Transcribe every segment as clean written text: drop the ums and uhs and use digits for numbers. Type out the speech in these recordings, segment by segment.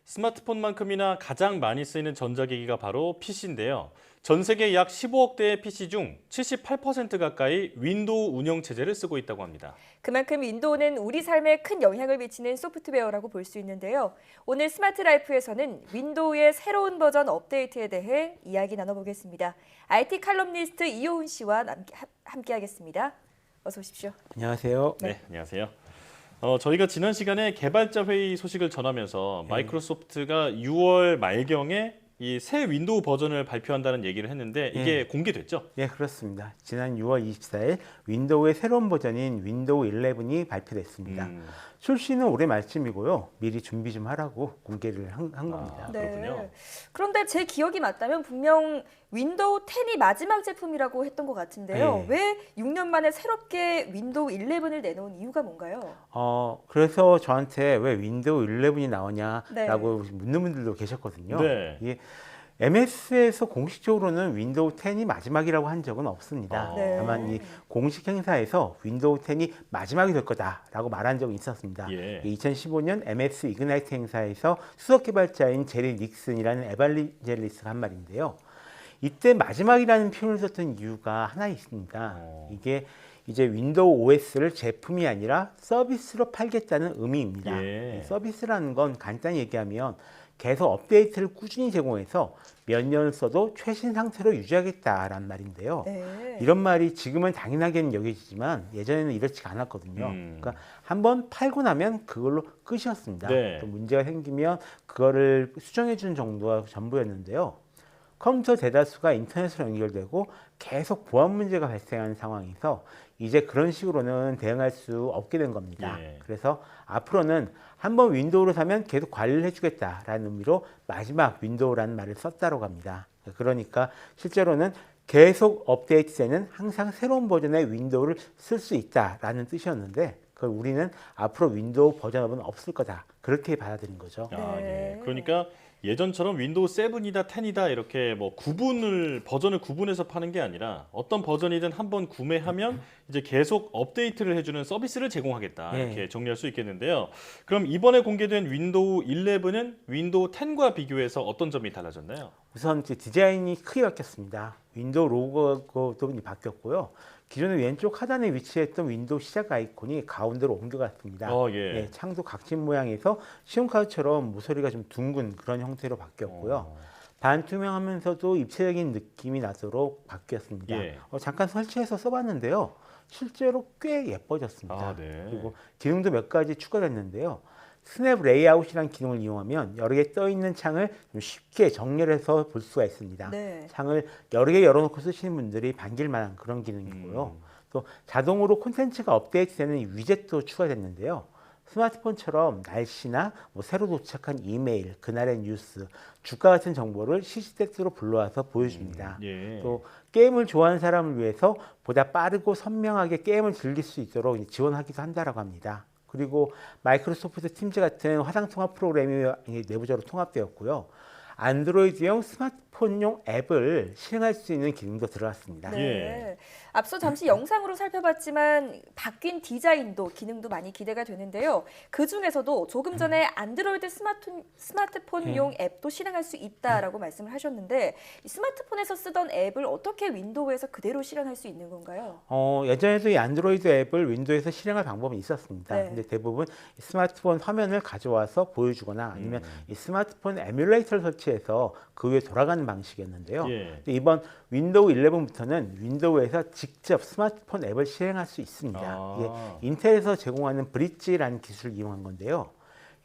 스마트폰만큼이나 가장 많이 쓰이는 전자기기가 바로 PC인데요. 전 세계 약 15억 대의 PC 중 78% 가까이 윈도우 운영 체제를 쓰고 있다고 합니다. 그만큼 윈도우는 우리 삶에 큰 영향을 미치는 소프트웨어라고 볼 수 있는데요. 오늘 스마트 라이프에서는 윈도우의 새로운 버전 업데이트에 대해 이야기 나눠보겠습니다. IT 칼럼니스트 이효훈 씨와 함께하겠습니다. 어서 오십시오. 안녕하세요. 네, 안녕하세요. 저희가 지난 시간에 개발자 회의 소식을 전하면서 마이크로소프트가 6월 말경에 이 새 윈도우 버전을 발표한다는 얘기를 했는데 이게 공개됐죠? 네, 그렇습니다. 지난 6월 24일 윈도우의 새로운 버전인 윈도우 11이 발표됐습니다. 출시는 올해 말쯤이고요. 미리 준비 좀 하라고 공개를 한 겁니다. 그렇군요. 그런데 제 기억이 맞다면 분명 윈도우 10이 마지막 제품이라고 했던 것 같은데요. 네. 왜 6년 만에 새롭게 윈도우 11을 내놓은 이유가 뭔가요? 그래서 저한테 왜 윈도우 11이 나오냐라고 네. 묻는 분들도 계셨거든요. 네. 이게 MS에서 공식적으로는 윈도우 10이 마지막이라고 한 적은 없습니다. 네. 다만 이 공식 행사에서 윈도우 10이 마지막이 될 거다라고 말한 적이 있었습니다. 예. 2015년 MS 이그나이트 행사에서 수석 개발자인 제리 닉슨이라는 에반젤리스트가 한 말인데요. 이때 마지막이라는 표현을 썼던 이유가 하나 있습니다. 이게 이제 윈도우 OS를 제품이 아니라 서비스로 팔겠다는 의미입니다. 예. 이 서비스라는 건 간단히 얘기하면 계속 업데이트를 꾸준히 제공해서 몇 년 써도 최신 상태로 유지하겠다라는 말인데요. 네. 이런 말이 지금은 당연하게는 여겨지지만 예전에는 이렇지가 않았거든요. 그러니까 한번 팔고 나면 그걸로 끝이었습니다. 네. 또 문제가 생기면 그거를 수정해 주는 정도가 전부였는데요. 컴퓨터 대다수가 인터넷으로 연결되고 계속 보안 문제가 발생하는 상황에서 이제 그런 식으로는 대응할 수 없게 된 겁니다. 예. 그래서 앞으로는 한번 윈도우를 사면 계속 관리를 해주겠다라는 의미로 마지막 윈도우라는 말을 썼다고 합니다. 그러니까 실제로는 계속 업데이트되는 항상 새로운 버전의 윈도우를 쓸 수 있다라는 뜻이었는데 그걸 우리는 앞으로 윈도우 버전업은 없을 거다. 그렇게 받아들인 거죠. 예. 그러니까 예전처럼 윈도우 7이다 10이다 이렇게 뭐 버전을 구분해서 파는 게 아니라 어떤 버전이든 한번 구매하면 이제 계속 업데이트를 해주는 서비스를 제공하겠다 이렇게 정리할 수 있겠는데요. 그럼 이번에 공개된 윈도우 11은 윈도우 10과 비교해서 어떤 점이 달라졌나요? 우선 디자인이 크게 바뀌었습니다. 윈도우 로고도 바뀌었고요. 기존의 왼쪽 하단에 위치했던 윈도우 시작 아이콘이 가운데로 옮겨갔습니다. 예. 창도 각진 모양에서 시험카드처럼 모서리가 좀 둥근 그런 형태로 바뀌었고요. 반투명하면서도 입체적인 느낌이 나도록 바뀌었습니다. 예. 잠깐 설치해서 써봤는데요. 실제로 꽤 예뻐졌습니다. 네. 그리고 기능도 몇 가지 추가됐는데요. 스냅 레이아웃이라는 기능을 이용하면 여러 개 떠 있는 창을 좀 쉽게 정렬해서 볼 수가 있습니다. 네. 창을 여러 개 열어놓고 쓰시는 분들이 반길 만한 그런 기능이고요. 또 자동으로 콘텐츠가 업데이트되는 위젯도 추가됐는데요. 스마트폰처럼 날씨나 새로 도착한 이메일, 그날의 뉴스, 주가 같은 정보를 시시때때로 불러와서 보여줍니다. 예. 또 게임을 좋아하는 사람을 위해서 보다 빠르고 선명하게 게임을 즐길 수 있도록 지원하기도 한다라고 합니다. 그리고 마이크로소프트 팀즈 같은 화상 통합 프로그램이 내부적으로 통합되었고요. 안드로이드용 스마트폰용 앱을 실행할 수 있는 기능도 들어갔습니다. 네. 예. 앞서 잠시 영상으로 살펴봤지만 바뀐 디자인도 기능도 많이 기대가 되는데요. 그 중에서도 조금 전에 안드로이드 스마트폰용 앱도 실행할 수 있다라고 말씀을 하셨는데 이 스마트폰에서 쓰던 앱을 어떻게 윈도우에서 그대로 실행할 수 있는 건가요? 예전에도 이 안드로이드 앱을 윈도우에서 실행할 방법은 있었습니다. 네. 근데 대부분 스마트폰 화면을 가져와서 보여주거나 아니면 이 스마트폰 에뮬레이터를 설치해서 그 위에 돌아가는 방식이었는데요. 예. 근데 이번 윈도우 11부터는 윈도우에서 직접 스마트폰 앱을 실행할 수 있습니다. 이게 인텔에서 제공하는 브릿지라는 기술을 이용한 건데요.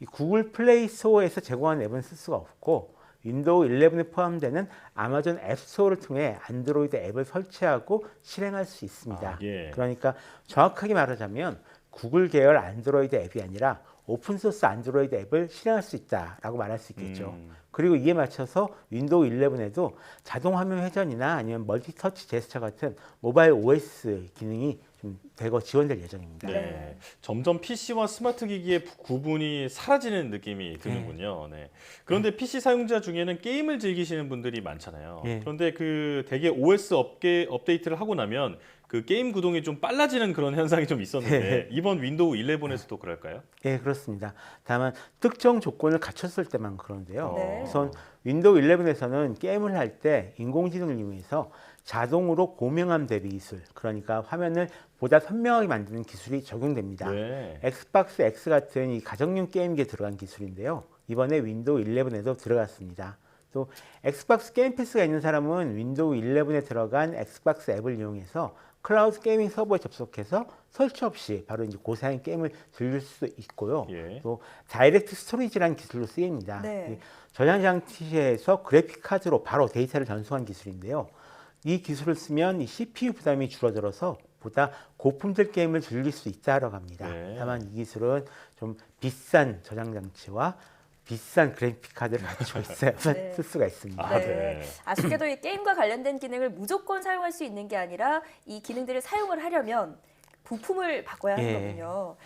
이 구글 플레이 스토어에서 제공하는 앱은 쓸 수가 없고 윈도우 11에 포함되는 아마존 앱스토어를 통해 안드로이드 앱을 설치하고 실행할 수 있습니다. 예. 그러니까 정확하게 말하자면 구글 계열 안드로이드 앱이 아니라 오픈소스 안드로이드 앱을 실행할 수 있다라고 말할 수 있겠죠. 그리고 이에 맞춰서 윈도우 11에도 자동 화면 회전이나 아니면 멀티터치 제스처 같은 모바일 OS 기능이 좀 대거 지원될 예정입니다. 네. 점점 PC와 스마트 기기의 구분이 사라지는 느낌이 드는군요. 네. 그런데 PC 사용자 중에는 게임을 즐기시는 분들이 많잖아요. 네. 그런데 그 대개 OS 업데이트를 하고 나면 그 게임 구동이 좀 빨라지는 그런 현상이 좀 있었는데 네. 이번 윈도우 11에서도 그럴까요? 예, 그렇습니다. 다만 특정 조건을 갖췄을 때만 그런데요. 네. 우선 윈도우 11에서는 게임을 할 때 인공지능을 이용해서 자동으로 고명암 대비 기술, 그러니까 화면을 보다 선명하게 만드는 기술이 적용됩니다. 네. 엑스박스 X 같은 이 가정용 게임기에 들어간 기술인데요. 이번에 윈도우 11에도 들어갔습니다. 또 엑스박스 게임 패스가 있는 사람은 윈도우 11에 들어간 엑스박스 앱을 이용해서 클라우드 게이밍 서버에 접속해서 설치 없이 바로 이제 고사양 게임을 즐길 수 있고요. 예. 또 다이렉트 스토리지라는 기술로 쓰입니다. 네. 이 저장 장치에서 그래픽 카드로 바로 데이터를 전송한 기술인데요. 이 기술을 쓰면 이 CPU 부담이 줄어들어서 보다 고품질 게임을 즐길 수 있다라고 합니다. 네. 다만 이 기술은 좀 비싼 저장 장치와 비싼 그래픽 카드를 갖추고 있어야만 네. 쓸 수가 있습니다. 아, 네. 네. 아쉽게도 이 게임과 관련된 기능을 무조건 사용할 수 있는 게 아니라 이 기능들을 사용을 하려면 부품을 바꿔야 하는 예. 거군요.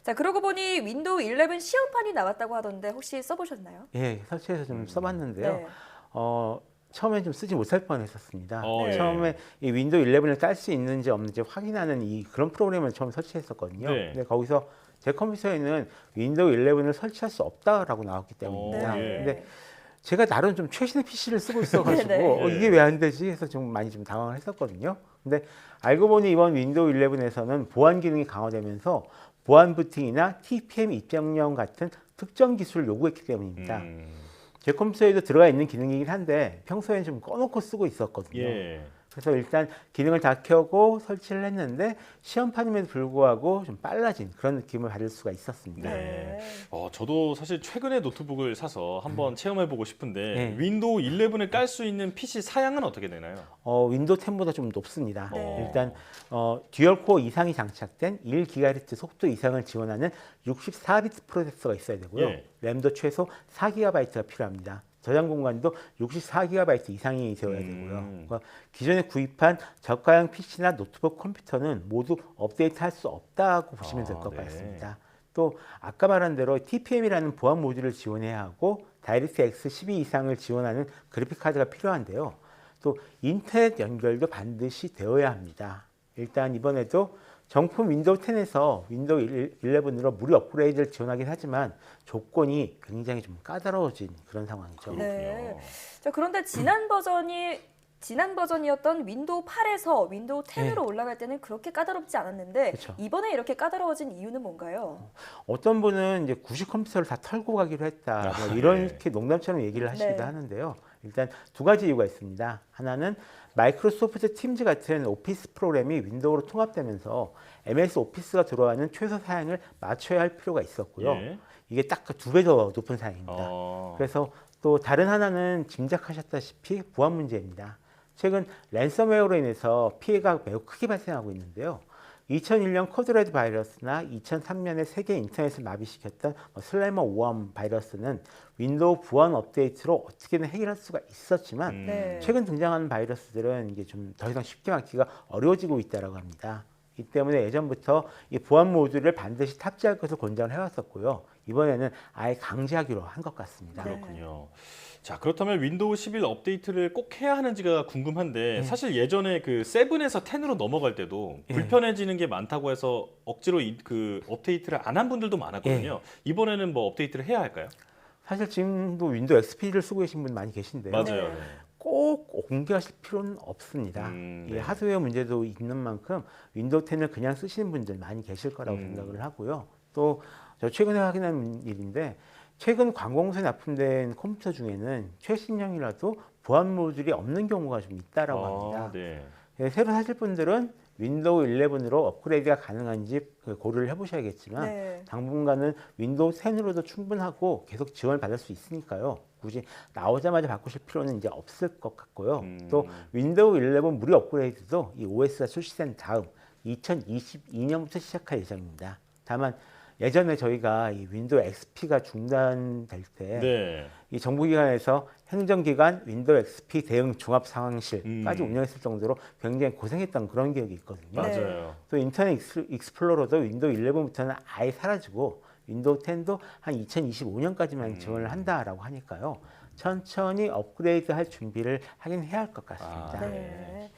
자, 그러고 보니 윈도우 11 시험판이 나왔다고 하던데 혹시 써보셨나요? 예, 설치해서 좀 써봤는데요. 네. 처음엔 좀 쓰지 못할 뻔했었습니다. 예. 처음에 이 윈도우 11을 딸 수 있는지 없는지 확인하는 이 그런 프로그램을 처음 설치했었거든요. 네. 근데 거기서 제 컴퓨터에는 윈도우 11을 설치할 수 없다라고 나왔기 때문입니다. 예. 근데 제가 나름 좀 최신의 PC를 쓰고 있어가지고 네. 이게 왜 안 되지 해서 좀 많이 좀 당황을 했었거든요. 근데 알고 보니 이번 윈도우 11에서는 보안 기능이 강화되면서 보안 부팅이나 TPM 입장령 같은 특정 기술을 요구했기 때문입니다. 제 컴퓨터에도 들어가 있는 기능이긴 한데 평소에는 좀 꺼놓고 쓰고 있었거든요. 예. 그래서 일단 기능을 다 켜고 설치를 했는데 시험판임에도 불구하고 좀 빨라진 그런 느낌을 받을 수가 있었습니다. 네. 저도 사실 최근에 노트북을 사서 한번 체험해보고 싶은데 네. 윈도우 11을 깔 수 있는 PC 사양은 어떻게 되나요? 윈도우 10보다 좀 높습니다. 네. 일단 듀얼 코어 이상이 장착된 1GHz 속도 이상을 지원하는 64비트 프로세서가 있어야 되고요. 예. 램도 최소 4GB가 필요합니다. 저장 공간도 64GB 이상이 되어야 되고요. 그러니까 기존에 구입한 저가형 PC나 노트북 컴퓨터는 모두 업데이트할 수 없다고 보시면 될 것 네. 같습니다. 또 아까 말한 대로 TPM이라는 보안 모듈을 지원해야 하고 다이렉트 X 12 이상을 지원하는 그래픽 카드가 필요한데요. 또 인터넷 연결도 반드시 되어야 합니다. 일단 이번에도 정품 윈도우 10에서 윈도우 11으로 무료 업그레이드를 지원하긴 하지만 조건이 굉장히 좀 까다로워진 그런 상황이죠. 네. 자, 그런데 지난 버전이었던 윈도우 8에서 윈도우 10으로 올라갈 때는 그렇게 까다롭지 않았는데 그쵸. 이번에 이렇게 까다로워진 이유는 뭔가요? 어떤 분은 이제 90 컴퓨터를 다 털고 가기로 했다. 뭐 네. 이렇게 농담처럼 얘기를 하시기도 네. 하는데요. 일단 두 가지 이유가 있습니다. 하나는 마이크로소프트 팀즈 같은 오피스 프로그램이 윈도우로 통합되면서 MS 오피스가 들어가는 최소 사양을 맞춰야 할 필요가 있었고요. 예. 이게 딱 2배 더 높은 사양입니다. 그래서 또 다른 하나는 짐작하셨다시피 보안 문제입니다. 최근 랜섬웨어로 인해서 피해가 매우 크게 발생하고 있는데요. 2001년 코드레드 바이러스나 2003년에 세계 인터넷을 마비시켰던 슬래머 오암 바이러스는 윈도우 보안 업데이트로 어떻게든 해결할 수가 있었지만 네. 최근 등장하는 바이러스들은 이게 좀 더 이상 쉽게 막기가 어려워지고 있다고 합니다. 이 때문에 예전부터 이 보안 모듈을 반드시 탑재할 것을 권장을 해왔었고요. 이번에는 아예 강제하기로 한 것 같습니다. 네. 그렇군요. 자, 그렇다면 윈도우 11 업데이트를 꼭 해야 하는지가 궁금한데 사실 예전에 그 7에서 10으로 넘어갈 때도 예. 불편해지는 게 많다고 해서 억지로 그 업데이트를 안 한 분들도 많았거든요. 이번에는 뭐 업데이트를 해야 할까요? 사실 지금도 윈도우 XP를 쓰고 계신 분 많이 계신데요. 맞아요. 네. 꼭 옮겨하실 필요는 없습니다. 네. 이 하드웨어 문제도 있는 만큼 윈도우 10을 그냥 쓰시는 분들 많이 계실 거라고 음. 생각을 하고요. 또 저 최근에 확인한 일인데 최근 관공서에 납품된 컴퓨터 중에는 최신형이라도 보안 모듈이 없는 경우가 좀 있다라고 합니다. 네. 새로 사실 분들은 윈도우 11으로 업그레이드가 가능한지 고려를 해보셔야겠지만 네. 당분간은 윈도우 10으로도 충분하고 계속 지원을 받을 수 있으니까요. 굳이 나오자마자 바꾸실 필요는 이제 없을 것 같고요. 또 윈도우 11 무료 업그레이드도 이 OS가 출시된 다음 2022년부터 시작할 예정입니다. 다만 예전에 저희가 이 윈도우 XP가 중단될 때 이 네. 정부기관에서 행정기관 윈도우 XP 대응 종합 상황실까지 운영했을 정도로 굉장히 고생했던 그런 기억이 있거든요. 네. 맞아요. 또 인터넷 익스플로러도 윈도우 11부터는 아예 사라지고 윈도우 10도 한 2025년까지만 지원을 한다라고 하니까요. 천천히 업그레이드 할 준비를 하긴 해야 할 것 같습니다. 아, 네.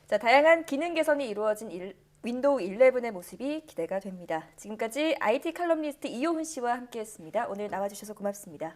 자, 다양한 기능 개선이 이루어진 윈도우 11의 모습이 기대가 됩니다. 지금까지 IT 칼럼니스트 이효훈 씨와 함께했습니다. 오늘 나와주셔서 고맙습니다.